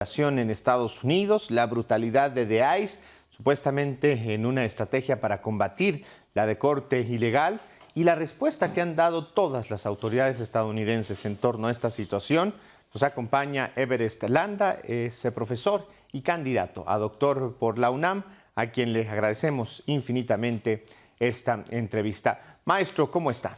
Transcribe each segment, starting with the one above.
En Estados Unidos, la brutalidad de The ICE, supuestamente en una estrategia para combatir la deporte ilegal, y la respuesta que han dado todas las autoridades estadounidenses en torno a esta situación. Nos acompaña Everest Landa, es profesor y candidato a doctor por la UNAM, a quien le agradecemos infinitamente esta entrevista. Maestro, ¿cómo está?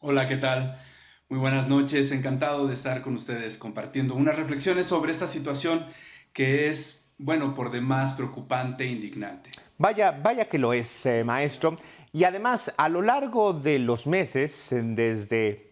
Hola, ¿qué tal? Muy buenas noches, encantado de estar con ustedes compartiendo unas reflexiones sobre esta situación que es, bueno, por demás preocupante e indignante. Vaya que lo es, maestro. Y además, a lo largo de los meses, desde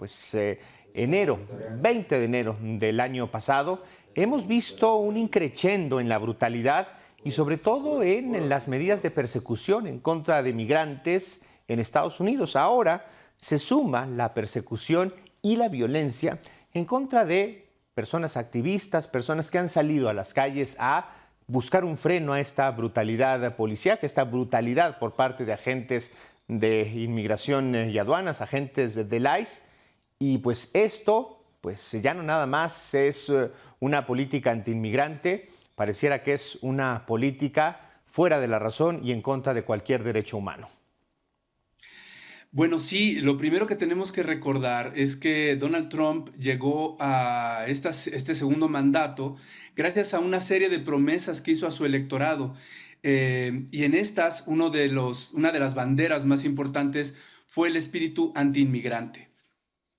enero, 20 de enero del año pasado, hemos visto un increchendo en la brutalidad y sobre todo en las medidas de persecución en contra de migrantes en Estados Unidos. Ahora se suma la persecución y la violencia en contra de personas activistas, personas que han salido a las calles a buscar un freno a esta brutalidad policíaca, esta brutalidad por parte de agentes de inmigración y aduanas, agentes del ICE. Y pues esto, pues ya no nada más es una política antiinmigrante, pareciera que es una política fuera de la razón y en contra de cualquier derecho humano. Bueno, sí, lo primero que tenemos que recordar es que Donald Trump llegó a este segundo mandato gracias a una serie de promesas que hizo a su electorado. Y en estas, una de las banderas más importantes fue el espíritu antiinmigrante.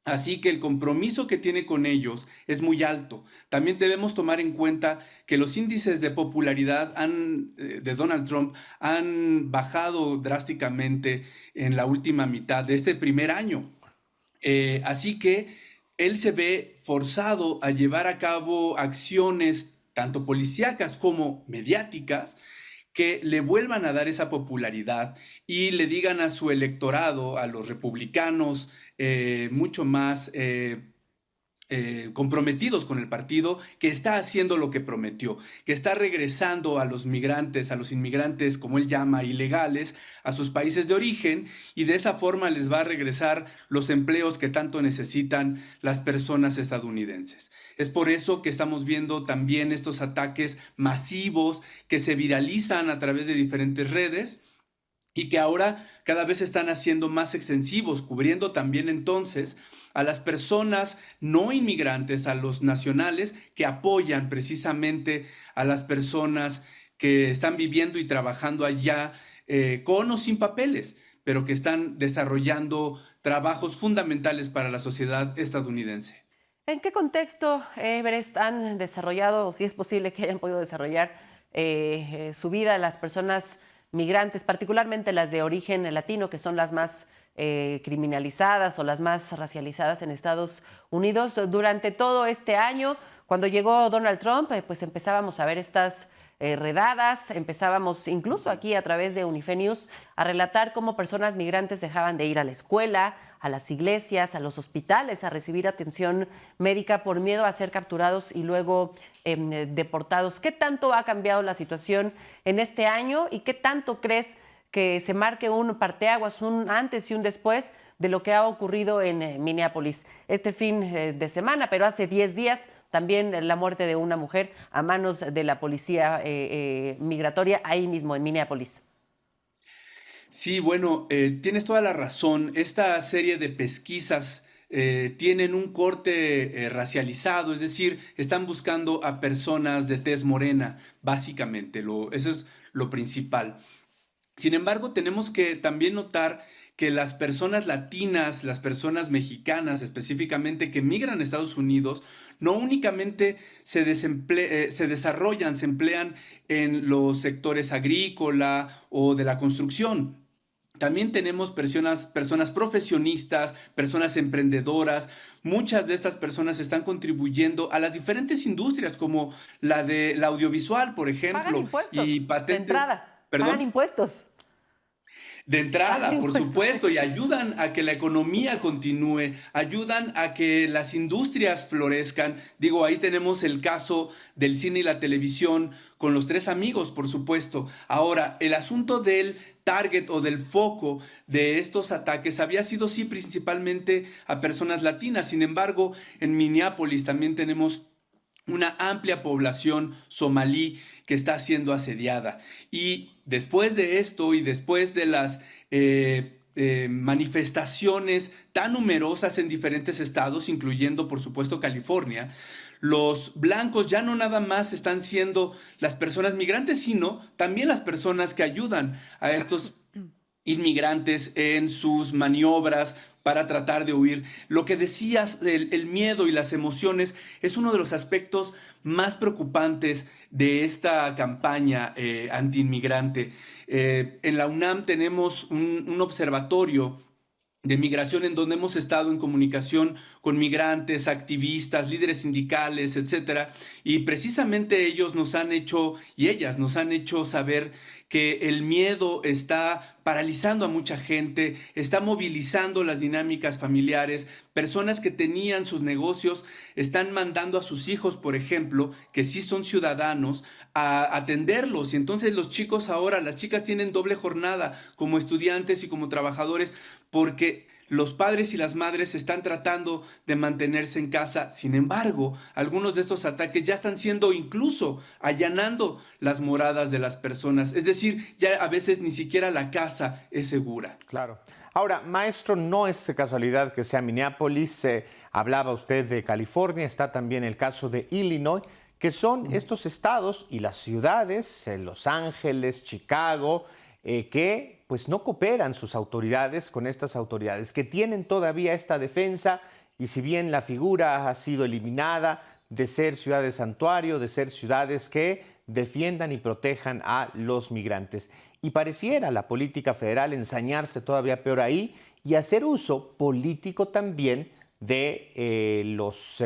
Así que el compromiso que tiene con ellos es muy alto. También debemos tomar en cuenta que los índices de popularidad de Donald Trump han bajado drásticamente en la última mitad de este primer año. Así que él se ve forzado a llevar a cabo acciones tanto policíacas como mediáticas que le vuelvan a dar esa popularidad y le digan a su electorado, a los republicanos, mucho más comprometidos con el partido, que está haciendo lo que prometió, que está regresando a los migrantes, a los inmigrantes, como él llama, ilegales, a sus países de origen, y de esa forma les va a regresar los empleos que tanto necesitan las personas estadounidenses. Es por eso que estamos viendo también estos ataques masivos que se viralizan a través de diferentes redes y que ahora cada vez se están haciendo más extensivos, cubriendo también entonces a las personas no inmigrantes, a los nacionales que apoyan precisamente a las personas que están viviendo y trabajando allá con o sin papeles, pero que están desarrollando trabajos fundamentales para la sociedad estadounidense. ¿En qué contexto, Everest, han desarrollado, o si es posible que hayan podido desarrollar su vida las personas migrantes, particularmente las de origen latino, que son las más criminalizadas o las más racializadas en Estados Unidos? Durante todo este año, cuando llegó Donald Trump, pues empezábamos a ver estas redadas, empezábamos incluso aquí a través de Unifenews a relatar cómo personas migrantes dejaban de ir a la escuela, a las iglesias, a los hospitales, a recibir atención médica por miedo a ser capturados y luego deportados. ¿Qué tanto ha cambiado la situación en este año y qué tanto crees que se marque un parteaguas, un antes y un después de lo que ha ocurrido en Minneapolis este fin de semana, pero hace 10 días también la muerte de una mujer a manos de la policía migratoria ahí mismo en Minneapolis? Sí, bueno, tienes toda la razón. Esta serie de pesquisas tienen un corte racializado, es decir, están buscando a personas de tez morena, básicamente. Eso es lo principal. Sin embargo, tenemos que también notar que las personas latinas, las personas mexicanas específicamente que migran a Estados Unidos, no únicamente se desarrollan, se emplean en los sectores agrícola o de la construcción. También tenemos personas profesionistas, personas emprendedoras. Muchas de estas personas están contribuyendo a las diferentes industrias como la de la audiovisual, por Pagan ejemplo, y impuestos de patentes. entrada, pagan ¿Perdón? impuestos, De pagan entrada, por impuestos. supuesto, y ayudan a que la economía continúe, ayudan a que las industrias florezcan. Digo, ahí tenemos el caso del cine y la televisión con Los Tres Amigos, por supuesto. Ahora, el asunto del target o del foco de estos ataques había sido, sí, principalmente a personas latinas. Sin embargo, en Minneapolis también tenemos una amplia población somalí que está siendo asediada. Y después de esto y después de las manifestaciones tan numerosas en diferentes estados, incluyendo por supuesto California, los blancos ya no nada más están siendo las personas migrantes, sino también las personas que ayudan a estos inmigrantes en sus maniobras para tratar de huir. Lo que decías, el miedo y las emociones es uno de los aspectos más preocupantes de esta campaña antiinmigrante. En la UNAM tenemos un observatorio de migración en donde hemos estado en comunicación con migrantes, activistas, líderes sindicales, etcétera, y precisamente ellos nos han hecho y ellas nos han hecho saber que el miedo está paralizando a mucha gente, está movilizando las dinámicas familiares, personas que tenían sus negocios están mandando a sus hijos, por ejemplo, que sí son ciudadanos, a atenderlos, y entonces los chicos ahora, las chicas tienen doble jornada como estudiantes y como trabajadores porque los padres y las madres están tratando de mantenerse en casa. Sin embargo, algunos de estos ataques ya están siendo incluso allanando las moradas de las personas. Es decir, ya a veces ni siquiera la casa es segura. Claro. Ahora, maestro, no es casualidad que sea Minneapolis. Hablaba usted de California, está también el caso de Illinois, que son estos estados y las ciudades, Los Ángeles, Chicago, que pues no cooperan sus autoridades con estas autoridades, que tienen todavía esta defensa y si bien la figura ha sido eliminada de ser ciudades santuario, de ser ciudades que defiendan y protejan a los migrantes. Y pareciera la política federal ensañarse todavía peor ahí y hacer uso político también de los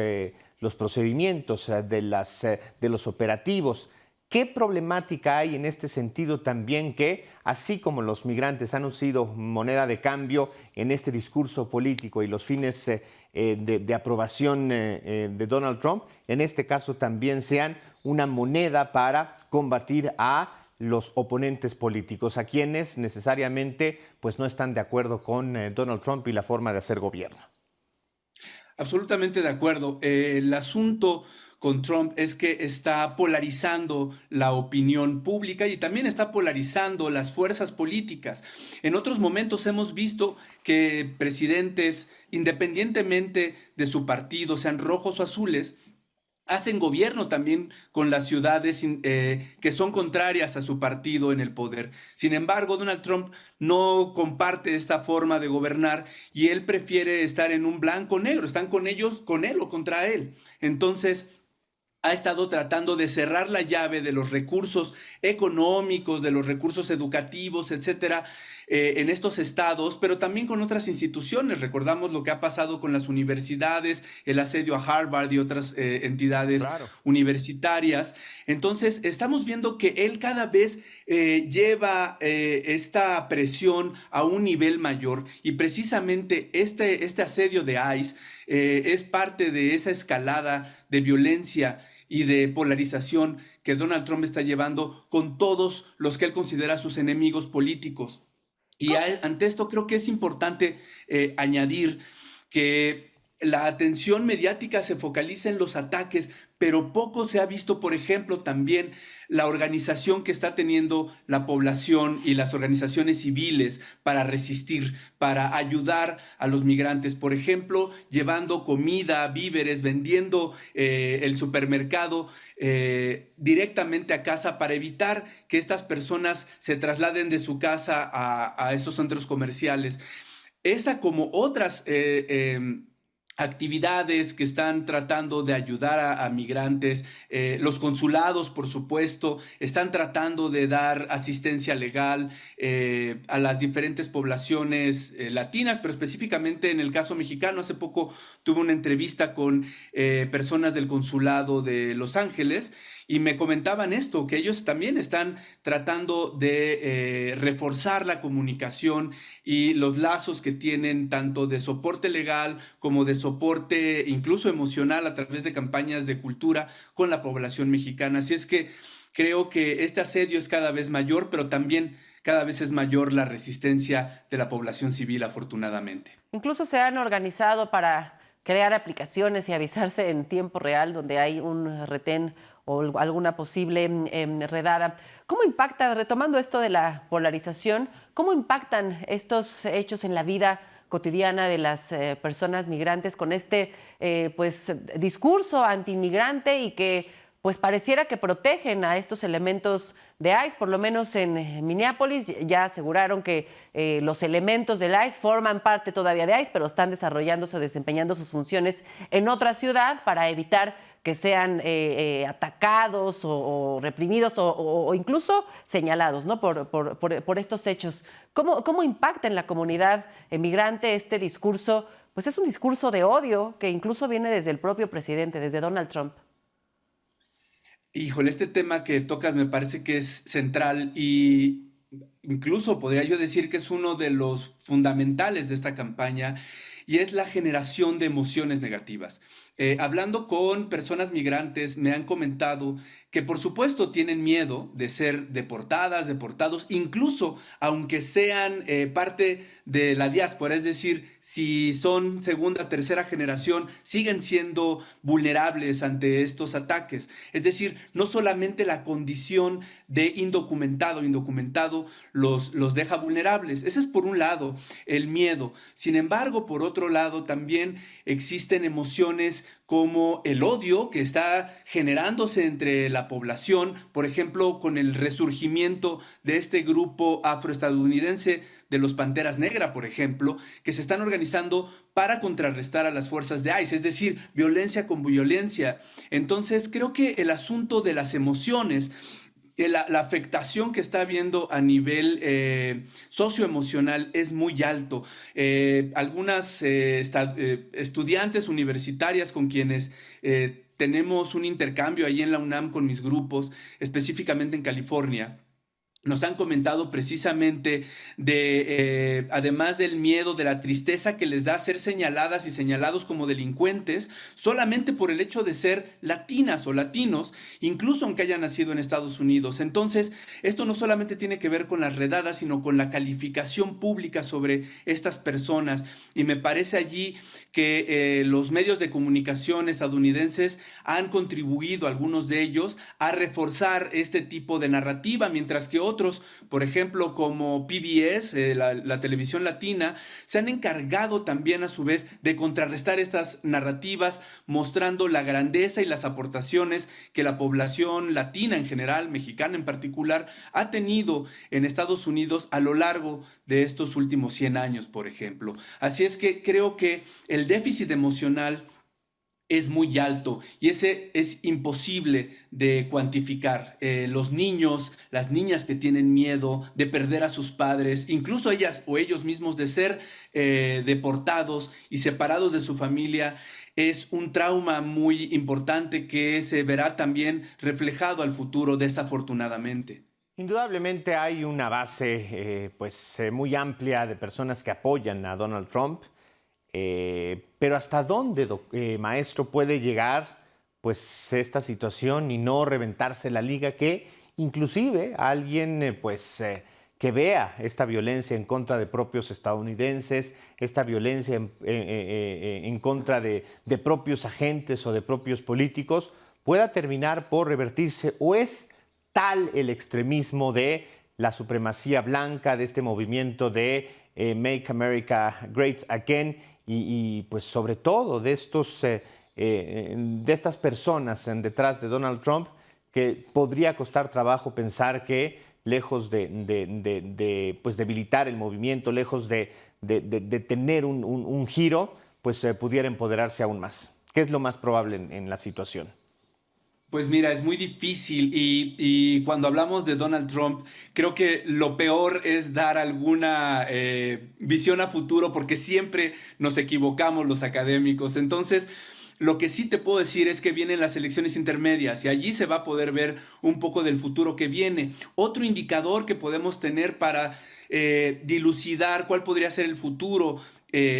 procedimientos, de los operativos. ¿Qué problemática hay en este sentido también que, así como los migrantes han sido moneda de cambio en este discurso político y los fines de aprobación de Donald Trump, en este caso también sean una moneda para combatir a los oponentes políticos, a quienes necesariamente pues, no están de acuerdo con Donald Trump y la forma de hacer gobierno? Absolutamente de acuerdo. El asunto con Trump es que está polarizando la opinión pública y también está polarizando las fuerzas políticas. En otros momentos hemos visto que presidentes, independientemente de su partido, sean rojos o azules, hacen gobierno también con las ciudades que son contrarias a su partido en el poder. Sin embargo, Donald Trump no comparte esta forma de gobernar y él prefiere estar en un blanco-negro. Están con ellos, con él o contra él. Entonces, ha estado tratando de cerrar la llave de los recursos económicos, de los recursos educativos, etcétera, en estos estados, pero también con otras instituciones. Recordamos lo que ha pasado con las universidades, el asedio a Harvard y otras entidades universitarias. Entonces, estamos viendo que él cada vez lleva esta presión a un nivel mayor y precisamente este asedio de ICE es parte de esa escalada de violencia y de polarización que Donald Trump está llevando con todos los que él considera sus enemigos políticos. Y ante esto creo que es importante añadir que la atención mediática se focaliza en los ataques, pero poco se ha visto, por ejemplo, también la organización que está teniendo la población y las organizaciones civiles para resistir, para ayudar a los migrantes, por ejemplo, llevando comida, víveres, vendiendo el supermercado directamente a casa para evitar que estas personas se trasladen de su casa a esos centros comerciales. Esa como otras actividades que están tratando de ayudar a migrantes, los consulados, por supuesto, están tratando de dar asistencia legal a las diferentes poblaciones latinas, pero específicamente en el caso mexicano. Hace poco tuve una entrevista con personas del consulado de Los Ángeles y me comentaban esto, que ellos también están tratando de reforzar la comunicación y los lazos que tienen tanto de soporte legal como de soporte incluso emocional a través de campañas de cultura con la población mexicana. Así es que creo que este asedio es cada vez mayor, pero también cada vez es mayor la resistencia de la población civil, afortunadamente. Incluso se han organizado para crear aplicaciones y avisarse en tiempo real donde hay un retén o alguna posible redada. ¿Cómo impacta, retomando esto de la polarización, cómo impactan estos hechos en la vida cotidiana de las personas migrantes con este pues discurso antiinmigrante y que pues pareciera que protegen a estos elementos de ICE? Por lo menos en Minneapolis ya aseguraron que los elementos del ICE forman parte todavía de ICE, pero están desarrollándose o desempeñando sus funciones en otra ciudad para evitar que sean atacados o reprimidos o incluso señalados, ¿no? por estos hechos. ¿Cómo impacta en la comunidad migrante este discurso? Pues es un discurso de odio que incluso viene desde el propio presidente, desde Donald Trump. Híjole, este tema que tocas me parece que es central y incluso podría yo decir que es uno de los fundamentales de esta campaña y es la generación de emociones negativas. Hablando con personas migrantes, me han comentado que por supuesto tienen miedo de ser deportadas, deportados, incluso aunque sean parte de la diáspora, es decir, si son segunda, tercera generación, siguen siendo vulnerables ante estos ataques. Es decir, no solamente la condición de indocumentado los deja vulnerables. Ese es por un lado el miedo. Sin embargo, por otro lado, también existen emociones como el odio que está generándose entre la población, por ejemplo, con el resurgimiento de este grupo afroestadounidense de los Panteras Negra, por ejemplo, que se están organizando para contrarrestar a las fuerzas de ICE, es decir, violencia con violencia. Entonces, creo que el asunto de las emociones, la afectación que está habiendo a nivel socioemocional es muy alto. Algunas estudiantes universitarias con quienes tenemos un intercambio ahí en la UNAM con mis grupos, específicamente en California, nos han comentado precisamente de, además del miedo, de la tristeza que les da ser señaladas y señalados como delincuentes solamente por el hecho de ser latinas o latinos, incluso aunque hayan nacido en Estados Unidos. Entonces, esto no solamente tiene que ver con las redadas, sino con la calificación pública sobre estas personas. Y me parece allí que los medios de comunicación estadounidenses han contribuido, algunos de ellos, a reforzar este tipo de narrativa, mientras que otros, por ejemplo, como PBS, la televisión latina, se han encargado también a su vez de contrarrestar estas narrativas, mostrando la grandeza y las aportaciones que la población latina en general, mexicana en particular, ha tenido en Estados Unidos a lo largo de estos últimos 100 años, por ejemplo. Así es que creo que el déficit emocional es muy alto y ese es imposible de cuantificar. Los niños, las niñas que tienen miedo de perder a sus padres, incluso ellas o ellos mismos de ser deportados y separados de su familia, es un trauma muy importante que se verá también reflejado al futuro, desafortunadamente. Indudablemente hay una base muy amplia de personas que apoyan a Donald Trump. Pero ¿hasta dónde, maestro, puede llegar pues esta situación y no reventarse la liga? Que inclusive alguien que vea esta violencia en contra de propios estadounidenses, esta violencia en contra de propios agentes o de propios políticos, pueda terminar por revertirse, o es tal el extremismo de la supremacía blanca, de este movimiento de Make America Great Again, y pues sobre todo de estas personas detrás de Donald Trump, que podría costar trabajo pensar que lejos de debilitar el movimiento, lejos de tener un giro, pues pudiera empoderarse aún más. ¿Qué es lo más probable en la situación? Pues mira, es muy difícil y cuando hablamos de Donald Trump, creo que lo peor es dar alguna visión a futuro porque siempre nos equivocamos los académicos. Entonces, lo que sí te puedo decir es que vienen las elecciones intermedias y allí se va a poder ver un poco del futuro que viene. Otro indicador que podemos tener para dilucidar cuál podría ser el futuro,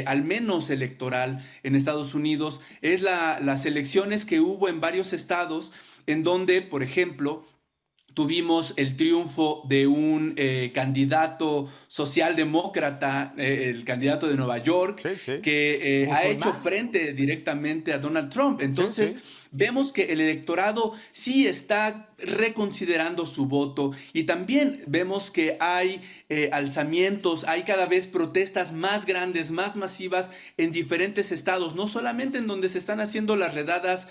al menos electoral en Estados Unidos, es las elecciones que hubo en varios estados en donde, por ejemplo, tuvimos el triunfo de un candidato socialdemócrata, el candidato de Nueva York, Sí, sí. que ha hecho Musulmán. frente directamente a Donald Trump. Sí, Entonces, sí. vemos que el electorado sí está reconsiderando su voto y también vemos que hay alzamientos, hay cada vez protestas más grandes, más masivas en diferentes estados, no solamente en donde se están haciendo las redadas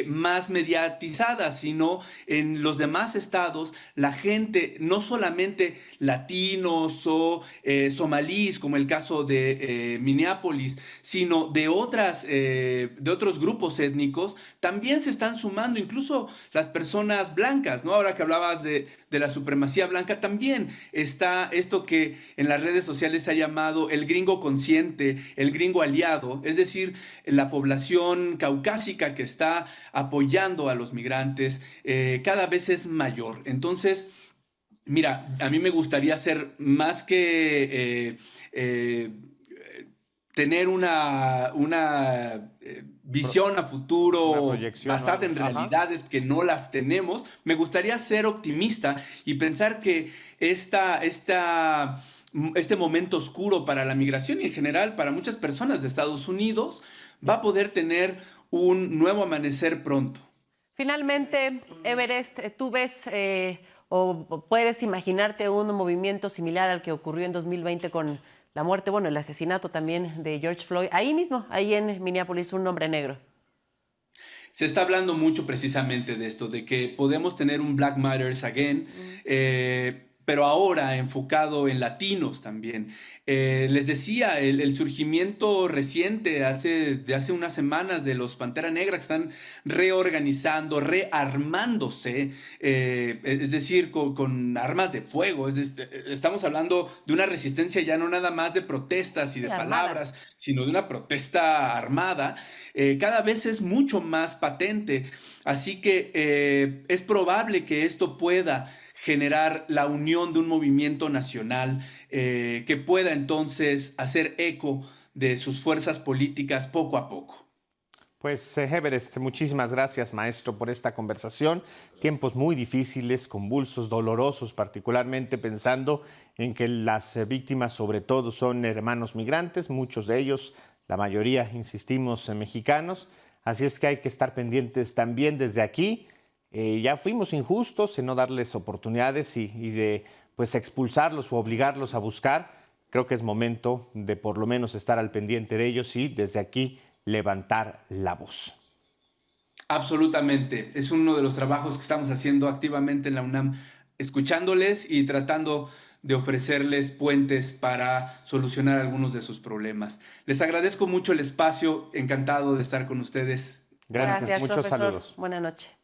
más mediatizadas, sino en los demás estados, la gente, no solamente latinos o somalíes, como el caso de Minneapolis, sino de otros grupos étnicos, también se están sumando, incluso las personas blancas, ¿no? Ahora que hablabas de la supremacía blanca, también está esto que en las redes sociales se ha llamado el gringo consciente, el gringo aliado, es decir, la población caucásica que está apoyando a los migrantes cada vez es mayor. Entonces, mira, a mí me gustaría ser más que tener una visión a Una futuro proyección o basada algo. en Ajá. realidades que no las tenemos. Me gustaría ser optimista y pensar que este momento oscuro para la migración y en general para muchas personas de Estados Unidos va a poder tener un nuevo amanecer pronto. Finalmente, Everest, ¿tú ves o puedes imaginarte un movimiento similar al que ocurrió en 2020 con la muerte, bueno, el asesinato también de George Floyd, ahí mismo, ahí en Minneapolis, un hombre negro? Se está hablando mucho precisamente de esto, de que podemos tener un Black Matters Again, Mm. pero ahora enfocado en latinos también. Les decía, el surgimiento reciente de hace unas semanas de los Pantera Negra que están reorganizando, rearmándose, es decir, con armas de fuego. Estamos hablando de una resistencia ya no nada más de protestas y Sí, de armada. palabras, sino de una protesta armada. Cada vez es mucho más patente. Así que es probable que esto pueda generar la unión de un movimiento nacional que pueda entonces hacer eco de sus fuerzas políticas poco a poco. Pues Everest, muchísimas gracias, maestro, por esta conversación. Tiempos muy difíciles, convulsos, dolorosos, particularmente pensando en que las víctimas sobre todo son hermanos migrantes, muchos de ellos, la mayoría, insistimos, mexicanos. Así es que hay que estar pendientes también desde aquí. Ya fuimos injustos en no darles oportunidades y de pues expulsarlos o obligarlos a buscar. Creo que es momento de por lo menos estar al pendiente de ellos y desde aquí levantar la voz. Absolutamente. Es uno de los trabajos que estamos haciendo activamente en la UNAM, escuchándoles y tratando de ofrecerles puentes para solucionar algunos de sus problemas. Les agradezco mucho el espacio, encantado de estar con ustedes. Buenas Gracias, Gracias, noches. muchos profesor. saludos. Buenas noches.